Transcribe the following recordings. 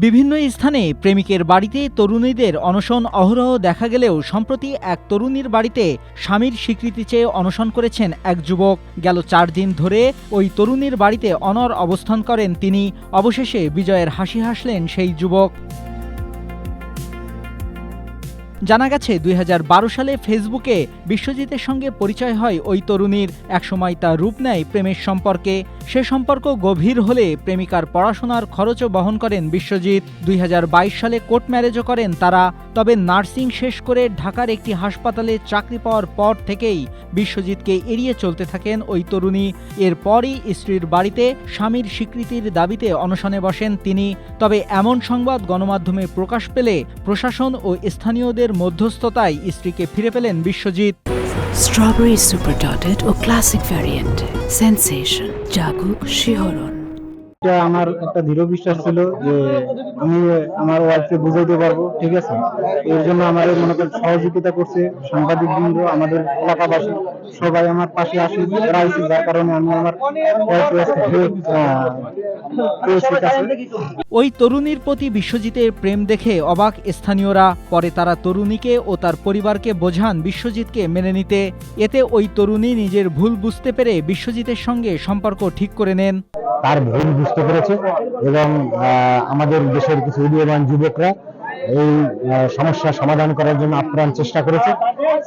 বিভিন্ন স্থানে প্রেমিকের বাড়িতে তরুণীদের অনশন অহরহ দেখা গেলেও সম্প্রতি এক তরুণীর বাড়িতে স্বামীর স্বীকৃতি চেয়ে অনশন করেছেন এক যুবক। গেল ৪ দিন ধরে ওই তরুণীর বাড়িতে অনড় অবস্থান করেন তিনি। অবশেষে বিজয়ের হাসি হাসলেন সেই যুবক। জানা গেছে ২০১২ সালে ফেসবুকে বিশ্বজিতের সঙ্গে পরিচয় হয় ওই তরুণীর। একসময় তার রূপ নেয় প্রেমের সম্পর্কে। সে সম্পর্ক গভীর হলে প্রেমিকার পড়াশোনার খরচও বহন করেন বিশ্বজিৎ। ২০২২ সালে কোর্ট ম্যারেজও করেন তারা। তবে নার্সিং শেষ করে ঢাকার একটি হাসপাতালে চাকরি পাওয়ার পর থেকেই বিশ্বজিৎকে এড়িয়ে চলতে থাকেন ওই তরুণী। এরপরই স্ত্রীর বাড়িতে স্বামীর স্বীকৃতির দাবিতে অনশনে বসেন তিনি। তবে এমন সংবাদ গণমাধ্যমে প্রকাশ পেলে প্রশাসন ও স্থানীয়দের মধ্যস্থতায় স্ত্রীকে ফিরে পেলেন বিশ্বজিৎ। স্ট্রবেরি সুপার ডটেড ও ক্লাসিক ভ্যারিয়েন্ট সেন্সেশন জাগুক শিহরণ। এটা আমার একটা দৃঢ় বিশ্বাস ছিল যে আমি আমার ওয়াইফকে বুঝাইতে পারবো, ঠিক আছে। এর জন্য আমাদের মনে করেন সহযোগিতা করছে সাংবাদিক বৃন্দ, আমাদের এলাকাবাসী সবাই আমার পাশে আসে দাঁড়াইছে, যার কারণে আমি আমার ওই তরুণীর প্রতি বিশ্বজিতের প্রেম দেখে অবাক স্থানীয়রা। পরে তারা তরুণীকে ও তার পরিবারকে বোঝান বিশ্বজিৎকে মেনে নিতে। এতে ওই তরুণী নিজের ভুল বুঝতে পেরে বিশ্বজিতের সঙ্গে সম্পর্ক ঠিক করে নেন। তার ভুল বুঝতে পেরেছে এবং আমাদের দেশের কিছু উদীয়মান যুবকরা এই সমস্যার সমাধান করার জন্য আপ্রাণ চেষ্টা করেছে।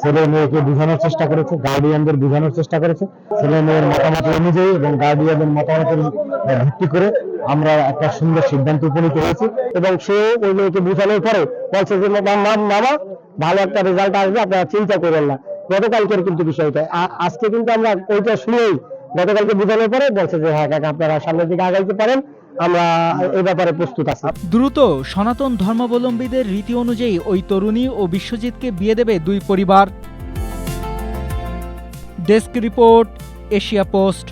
ছেলে মেয়েকে বোঝানোর চেষ্টা করেছে, গার্ডিয়ানদের বোঝানোর চেষ্টা করেছে। ছেলে মেয়ের মতামত অনুযায়ী এবং গার্ডিয়ানদের মতামতের ভিত্তি করে আমরা একটা সুন্দর সিদ্ধান্ত উপনীত হয়েছি এবং সে ওই মেয়েকে বোঝানোর পরে বলছে যে মামা ভালো একটা রেজাল্ট আসবে, আপনারা চিন্তা করবেন না। গতকালকের কিন্তু বিষয়টা আজকে কিন্তু আমরা ওইটা শুনেই গতকালকে বোঝানোর পরে বলছে যে হ্যাঁ কাকা আপনারা সামনের দিকে আগাইতে পারেন, আমরা এই ব্যাপারে প্রস্তুত আছি। দ্রুত সনাতন ধর্মাবলম্বীদের রীতি অনুযায়ী ওই তরুণী ও বিশ্বজিৎকে বিয়ে দেবে দুই পরিবার। Desk report, Asia post.